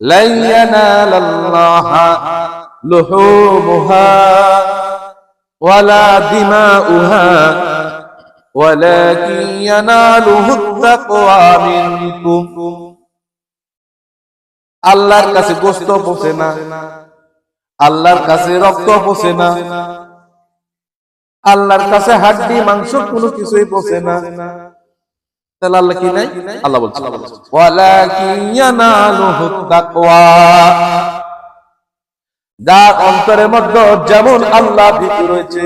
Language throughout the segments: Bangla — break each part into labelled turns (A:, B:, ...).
A: লান ইয়ানালাল্লাহা লুহুমুহা ওয়ালা দিমাউহা ওয়ালাকিন ইয়ানালুহুত তাকওয়া মিনকুম। আল্লাহর কাছে গোশত পৌঁছে না, আল্লাহর কাছে রক্ত পৌঁছে না, আল্লাহর কাছে হাড্ডি মাংস কোনো কিছুই পৌঁছে না। তাহলে আল্লাহ কি নাই? আল্লাহ বলছে ওয়ালাকিন ইয়ানালুহুত তাকওয়া, যার অন্তরের মধ্যে যেমন আল্লাহ ভীতি রয়েছে,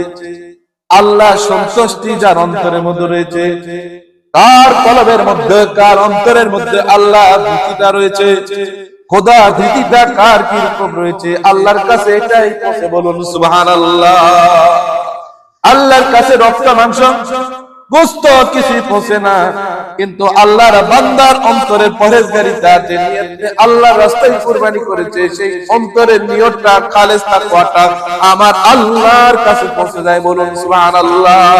A: আল্লাহ সন্তুষ্টি যার অন্তরের মধ্যে রয়েছে, কার কলবের মধ্যে, কার অন্তরের মধ্যে আল্লাহ ভীতিটা রয়েছে, খোদা ভীতিটা কার কিরকম রয়েছে, আল্লাহর কাছে এটাই পৌঁছে। বলুন সুবহানাল্লাহ। আল্লাহর কাছে রক্ত মাংস গোশত কিছুই পৌঁছে না, কিন্তু আল্লাহর বান্দার অন্তরের পরহেজগারিতা, যে নিয়তে আল্লাহর রাস্তায় কুরবানি করেছে, সেই অন্তরের নিয়তটা, খালেস তাকওয়াটা আমার আল্লাহর কাছে পৌঁছে যায়। বলুন সুবহানাল্লাহ।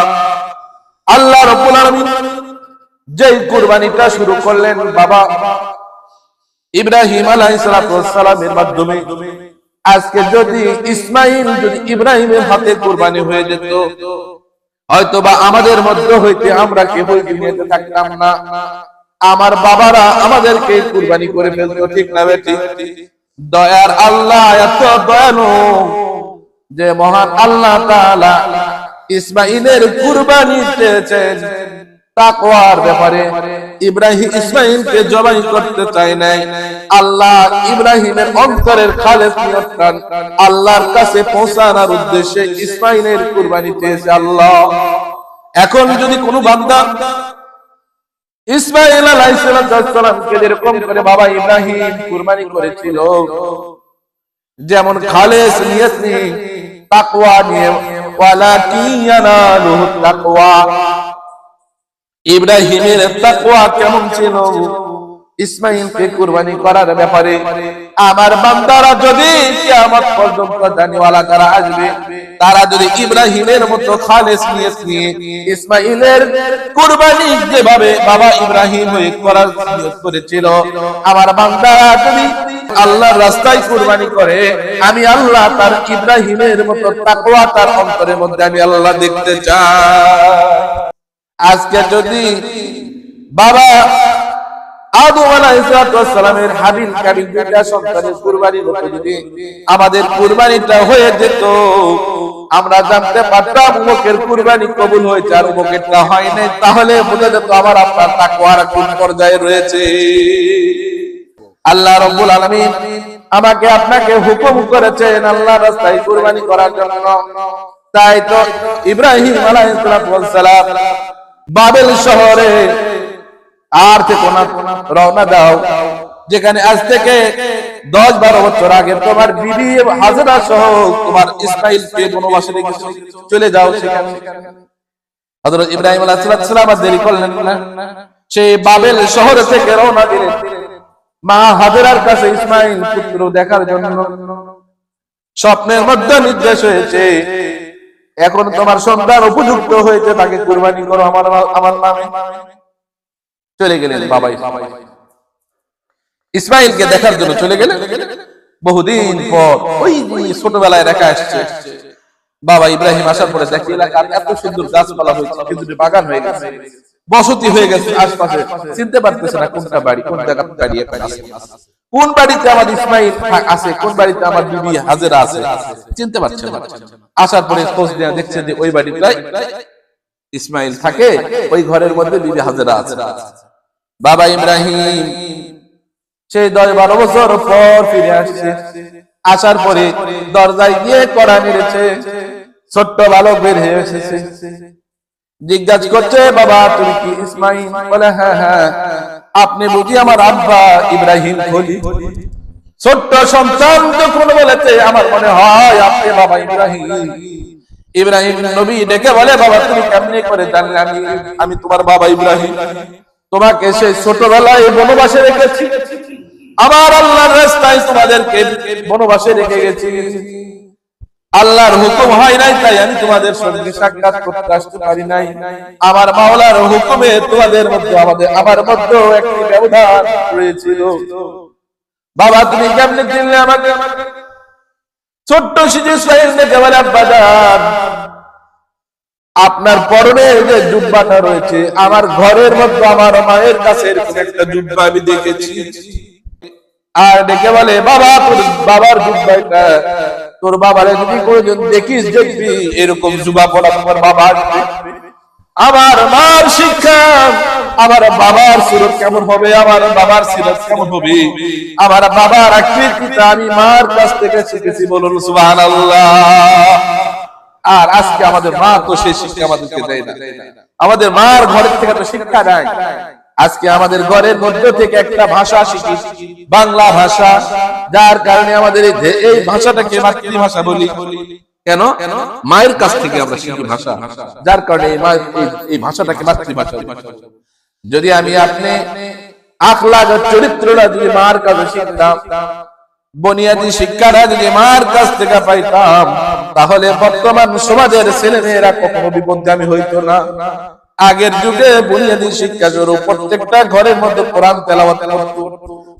A: আল্লাহ রাব্বুল আলামিন যেই কুরবানিটা শুরু করলেন বাবা ইব্রাহিম আলাইহিস সালামের মাধ্যমে, আজকে যদি ইসমাইল যদি ইব্রাহিমের হাতে কুরবানি হয়ে যেত, হয়তোবা আমাদের মধ্যে হইতে আমরা কেউ দুনিয়াতে থাকতাম না, আমার বাবারা আমাদেরকে কুরবানি করে ফেলতো। ঠিক না বেটি? দয়ার আল্লাহ এত দয়ালু যে মহান আল্লাহ তাআলা ইসমাইলের কুরবানি চেয়েছেন তাকওয়ার ব্যাপারে। ইব্রাহিম ইসমাইলকে জবাই করতে চায় নাই, আল্লাহ ইব্রাহিমের অন্তরের খালেস নিয়তটা আল্লাহর কাছে পৌঁছানোর উদ্দেশ্যে ইসমাইলের কুরবানি চেয়েছে আল্লাহ। এখন যদি কোনো বান্দা ইসমাইল আলাইহিস সালামকে যেরকম করে বাবা ইব্রাহিম কুরবানি করেছিল, যেমন খালেস নিয়ত নিয়ে তাকওয়া নিয়ে, ওয়ালাকিন ইয়ানালুহুত তাকওয়া, ইব্রাহিমের তাকওয়া কেমন ছিল ইসমাইলকে কুরবানি করার ব্যাপারে। আমার বান্দারা যদি কিয়ামত পর্যন্ত জানিওয়ালা যারা আসবে, তারা যদি ইব্রাহিমের মতো খালেস নিয়ত নিয়ে ইসমাইলের কুরবানি যেভাবে বাবা ইব্রাহিম করার নিয়ত করেছিল, আমার বান্দারা যদি আল্লাহর রাস্তায় কুরবানি করে, আমি আল্লাহ তার ইব্রাহিমের মতো তাকওয়া তার অন্তরের মধ্যে আমি আল্লাহ দেখতে চাই। আজকে যদি বাবা আদম আলাইহিস সালামের হাবিল কাবিল দুইটা সন্তানের কুরবানির মতো যদি আমাদের কুরবানিটা হয়ে যেত, আমরা জানতে পারতাম উমুকের কুরবানি কবুল হয়েছে আর উমুকেরটা হয় নাই, তাহলে বোঝা যেত আমার আপনার তাকওয়ার কোন পর্যায়ে রয়েছে। আল্লাহ রাব্বুল আলামিন আমাকে আপনাকে হুকুম করেছেন আল্লাহর রাস্তায় কুরবানি করার জন্য। তাই তো ইব্রাহিম আলাইহিস সালাম বাবেল শহরে আর থেকে রওনা দাও, যেখানে আজ থেকে 10-12 বছর আগে তোমার বিবি হাজরা সহ তোমার ইসমাইলকে বনবাসে রেখে চলে যাও। সেখানে হযরত ইব্রাহিম আলাইহিস সালাম আর দেরি করলেন না, সেই বাবেল শহর থেকে রওনা দিলেন মা হাজরার কাছে ইসমাইল পুত্র দেখার জন্য। স্বপ্নের মধ্যে নির্দেশ হয়েছে, এখন তোমার সন্তান উপযুক্ত হয়েছে, তাকে কুরবানি করো আমার নামে। চলে গেলেন বাবা ইসমাইলকে দেখার জন্য চলে গেলেন। বহুদিন পর ওই ছোটবেলায় রেখা আসছে বাবা ইব্রাহিম আসার পরে দেখি এলাকার এত সুন্দর গাছপালা হয়েছে, খেজুরের বাগান হয়ে গেছে, বসতি হয়ে গেছে আশপাশে। চিনতে পারতেছে না কোনটা বাড়ি, কোন জায়গা দাঁড়িয়ে আছে, কোন বাড়িতে আমার ইসমাইল আছে, কোন বাড়িতে আমার বিবি হাজেরা আছে, চিনতে পারছে না। আসার পরে খোঁজ দেয়া দেখছে যে ওই বাড়িটাই ইসমাইল থাকে, ওই ঘরের মধ্যে বিবি হাজেরা আছে। বাবা ইব্রাহিম সেই 10-12 বছর পর ফিরে আসছে। আসার পরে দরজায় গিয়ে কড়া মেরেছে, ছোট্ট বালক বের হয়ে এসেছে, জিজ্ঞাসা করছে বাবা তুমি কি ইসমাইল? বলে হ্যাঁ হ্যাঁ, আপনি বুঝি আমার আব্বা ইব্রাহিম খলিল? ছোট্ট সন্তান যখন বলেছে আমার মনে হয় আপনি বাবা ইব্রাহিম। ইব্রাহিম নবী ডেকে বলে বাবা তুমি কেমনে করে জানলে আমি তোমার বাবা ইব্রাহিম? তোমাকে সেই ছোটবেলায় বনবাসে রেখেছি, আমার আল্লাহর রাস্তায় তোমাদেরকে বনবাসে রেখে গেছি, আল্লাহর হুকুম হয় নাই তাই আমি তোমাদের সঙ্গে সাক্ষাৎ করতে আসতে পারি নাই। আমার মাওলার হুকুমে তোমাদের মধ্যে আমার মধ্যে একটি ব্যবধান রয়েছিল। বাবা তুমি কেমনে চিনলে আমাকে? ছোট্ট শিশু ইসমাইল দেখে বলে আব্বাজান আপনার পরনে যে জুব্বাটা রয়েছে আমার ঘরের মধ্যে আমার মায়ের কাছে এরকম একটা জুব্বা আমি দেখেছি। আর ডেকে বলে বাবা তোর বাবার জুব্বাটা তোর বাবারে যদি কোনোদিন দেখিস দেখবি এরকম জুব্বা পরা তোমার বাবা। আমার মার শিক্ষা আমার বাবার সুরত কেমন হবে, আমার বাবার সিরত কেমন হবে, আমার বাবার আকৃতিটা আমি মার কাছ থেকে শিখেছি, বলুন সুবহানাল্লাহ। আর আজকে আমাদের মা তো সেই শিক্ষা আমাদেরকে দেয় না, আমাদের মার ঘরের থেকে তো শিক্ষা নাই। আজকে আমাদের ঘরের মধ্যে থেকে একটা ভাষা শিখি, বাংলা ভাষা, যার কারণে আমাদের এই ভাষাটাকে মাতৃভাষা বলি। কেন? মায়ের কাছ থেকে আমরা শিখি ভাষা, যার কারণে এই ভাষাটাকে মাতৃভাষা। যদি আমি আপনি আখলাক চরিত্রটা যদি মার কাছে শিখতাম, বুনিয়াদী শিক্ষাটা যদি মার কাছ থেকে পাইতাম, তাহলে বর্তমান সমাজের ছেলেমেয়েরা কখনো বিপদগামী হইতো না। আগের যুগে বুনিয়াদী শিক্ষা স্বরূপ প্রত্যেকটা ঘরের মধ্যে কোরআন তেলাওয়াত করত,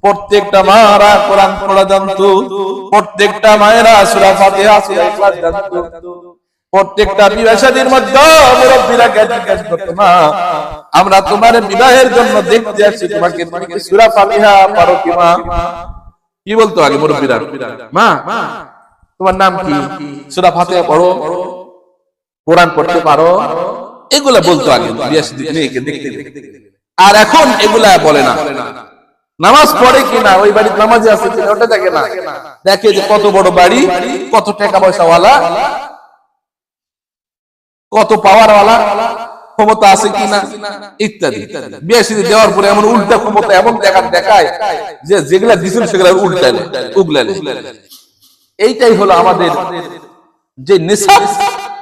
A: প্রত্যেকটা মারা কোরআন পড়া জানতো, প্রত্যেকটা মায়েরা সূরা ফাতিহা সূরা ইখলাস জানতো, প্রত্যেকটা বিবাহের মধ্যে মুরব্বিরা জিজ্ঞেস করতো না আমরা তোমার বিবাহের জন্য দেখতে আসছি, তোমাকে সূরা ফাতিহা পড়ো কি মা? কি বলতো আগে মুরব্বিরা? মা তোমার নাম কি? সূরা ফাতিহা পড়ো, কোরআন পড়তে পারো, এগুলা বলতো আগে মেয়েকে দেখতে। আর এখন এগুলা বলে না। নামাজ পড়ে কিনা, ওই বাড়ির নামাজে আছে কিনা ওটা দেখে না, দেখে যে কত বড় বাড়ি, কত টাকা পয়সাওয়ালা, কত পাওয়ারওয়ালা, ক্ষমতা আছে কিনা ইত্যাদি। বিয়ে দেওয়ার পরে এমন উল্টা ক্ষমতা এমন দেখায় যে যেগুলা দিছিল সেগুলা উল্টালে উগলালে। এইটাই হলো আমাদের যে নিসাব,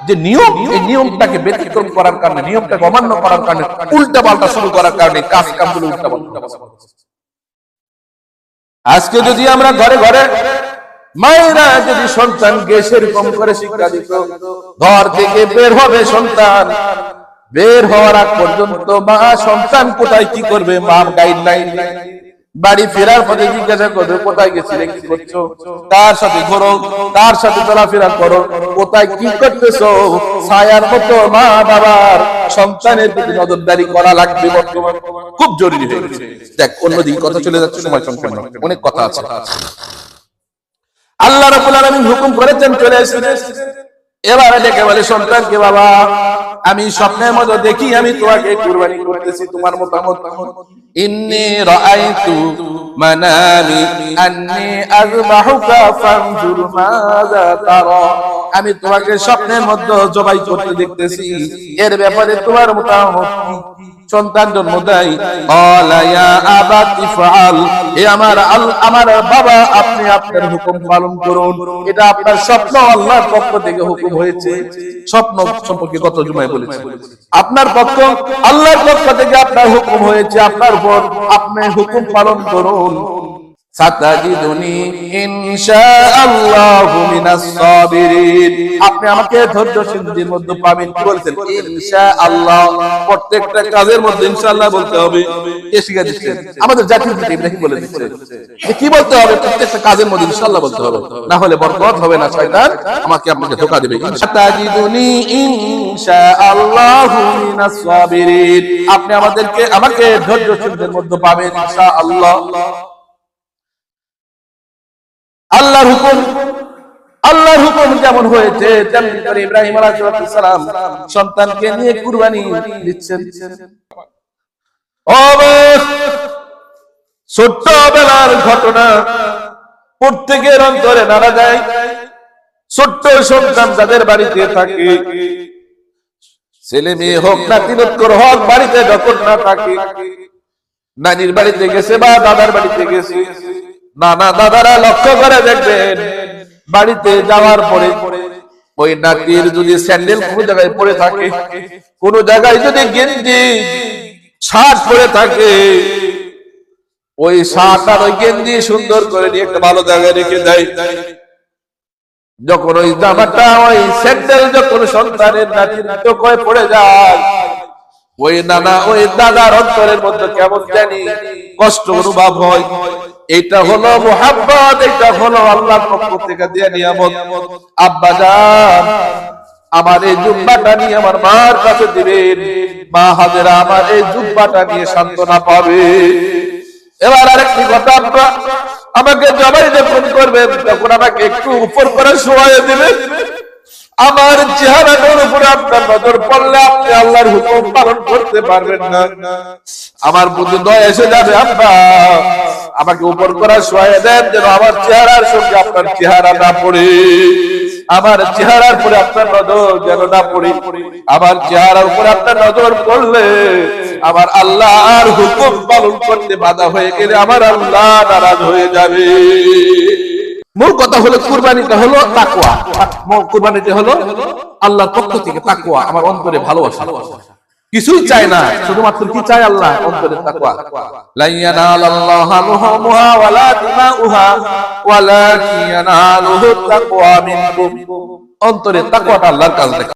A: যে নিয়ম, এই নিয়মটাকে ব্যতিক্রম করার কারণে, নিয়মটাকে অমান্য করার কারণে, উল্টা পাল্টা শুরু করার কারণে কাজ কামগুলো উল্টা পাল্টা। আজকে যদি আমরা ঘরে ঘরে মায়েরা যদি সন্তানকে সেরকম করে শিক্ষা দিত, ঘর থেকে বের হবে সন্তান, বের হওয়ার আগ পর্যন্ত মা সন্তান কোথায় কি করবে মার গাইডলাইন, বাড়ি ফেরার পথে জিজ্ঞাসা করবে কোথায় গেছিলে, কি করছো, তার সাথে ঘোরো, তার সাথে চলাফেরা করো, কোথায় কি করতেছো, ছায়ার মতো মা বাবার সন্তানের প্রতি নজরদারি করা লাগবে। বর্তমান খুব জরুরি হয়ে গেছে। দেখ অন্যদিকে কথা চলে যাচ্ছে, সময় সংকীর্ণ, অনেক কথা আছে। আল্লাহ রাব্বুল আলামিন হুকুম করেছেন চলে আসবে। এবারে ডেকে বলে সন্তানকে বাবা আমি স্বপ্নের মধ্যে দেখি আমি তোমাকে কুরবানি করতেছি, তোমার মতামত? ইন্নী রাআইতু মানামি আন্নী আযবাহুকা ফানজুর মাযা তারা, আমি তোমাকে স্বপ্নের মধ্যে জবাই করতে দেখতেছি, এর ব্যাপারে তোমার মতামত কি? সন্তান জন্ম দেয়, ক্বালা ইয়া আবাতি ফাআল, হে আমার বাবা আপনি আপনার হুকুম পালন করুন, এটা আপনার স্বপ্ন, আল্লাহর পক্ষ থেকে হুকুম হয়েছে। স্বপ্ন সম্পর্কে গত জুমায় বলেছি, আপনার পক্ষ আল্লাহর পক্ষ থেকে আপনার হুকুম হয়েছে, আপনার উপর আপনি হুকুম পালন করুন। সাতাজিদুনি ইনশাআল্লাহু মিনাস সাবিরিন, আপনি আমাকে ধৈর্যশীলদের মধ্যে পাবেন। কি বলছেন? ইনশাআল্লাহ, প্রত্যেকটা কাজের মধ্যে ইনশাআল্লাহ বলতে হবে। কে শিখিয়ে দিচ্ছেন? আমাদের জাতির পিতা ইব্রাহিম বলে দিচ্ছে যে কি বলতে হবে, প্রত্যেকটা কাজের মধ্যে ইনশাআল্লাহ বলতে হবে, না হলে বরকত হবে না, শয়তান আপনাকে ধোঁকা দেবে। সাতাজিদুনি ইনশাআল্লাহু মিনাস সাবিরিন, আপনি আমাকে ধৈর্যশীলদের মধ্যে পাবেন ইনশাআল্লাহ। আল্লাহর হুকুম যেমন হয়েছে তেমনি করে ইব্রাহিম আলাইহিস সালাম সন্তানকে নিয়ে কুরবানি দিচ্ছেন। ছোট্টবেলার ঘটনা প্রত্যেকের অন্তরে নাড়া যায়। ছোট্ট সন্তান যাদের বাড়িতে থাকে, ছেলে মেয়ে হোক না তিনক্কর হোক, বাড়িতে যখন না থাকে, নানির বাড়িতে গেছে বা দাদার বাড়িতে গেছে, নানা দাদারা লক্ষ্য করে দেখবেন বাড়িতে যাওয়ার পরে ওই নাতির যদি স্যান্ডেল কোনো জায়গায় পড়ে থাকে, কোন জায়গায় যদি গেঞ্জি শার্ট পরে থাকে, ওই শার্ট আর ওই গেঞ্জি সুন্দর করে নিয়ে একটা ভালো জায়গায় রেখে দেয়। যখন ওই জামাটা ওই স্যান্ডেল যখন সন্তানের নাতির চোখে পড়ে যায়, ওই নানা ওই দাদার অন্তরের মধ্যে কেমন জানি কষ্ট অনুভব হয়। এটা হলো মুহাব্বত, এটা হলো আল্লাহর পক্ষ থেকে দেয়া নিয়ামত। আব্বা জান, আমার এই জুব্বাটা নিয়ে আমার মার কাছে দিবেন, মা হাজেরা আমার এই জুব্বাটা নিয়ে সান্ত্বনা পাবে। এবার আরেকটি কথা, আব্বা আমাকে জবাই যখন করবেন তখন আমাকে একটু উপর করে শোয়াই দিবেন। আমার চেহারাটার উপরে আপনার নজর পড়লে আপনি আল্লাহর হুকুম পালন করতে পারবেন না। আমার বুদ্ধি দয়া এসে যাবে, আব্বা আমাকে উপর করে শোয়াই দেন, যেন আমার চেহারার সঙ্গে আপনার চেহারা না পড়ে, আমার চেহারার উপরে আপনার নজর যেন না পড়ে। আমার চেহারার উপরে আপনার নজর পড়লে আমার আল্লাহর হুকুম পালন করতে বাধা হয়ে গেলে আমার আল্লাহ নারাজ হয়ে যাবে। মূল কথা হলো কুরবানিটা হলো তাকওয়া, কুরবানিটা হলো আল্লাহর পক্ষ থেকে তাকওয়া, আমার অন্তরে ভালোবাসা। কিছুই চাই না, শুধুমাত্র কি চাই আল্লাহ? অন্তরে তাকওয়া। লা ইয়ানালাল্লাহু লুহুমুহা ওয়ালা দিমাউহা ওয়ালাকিন ইয়ানালুহু তাকওয়া মিনকুম। অন্তরে তাকওয়াটা আল্লাহর কাছে।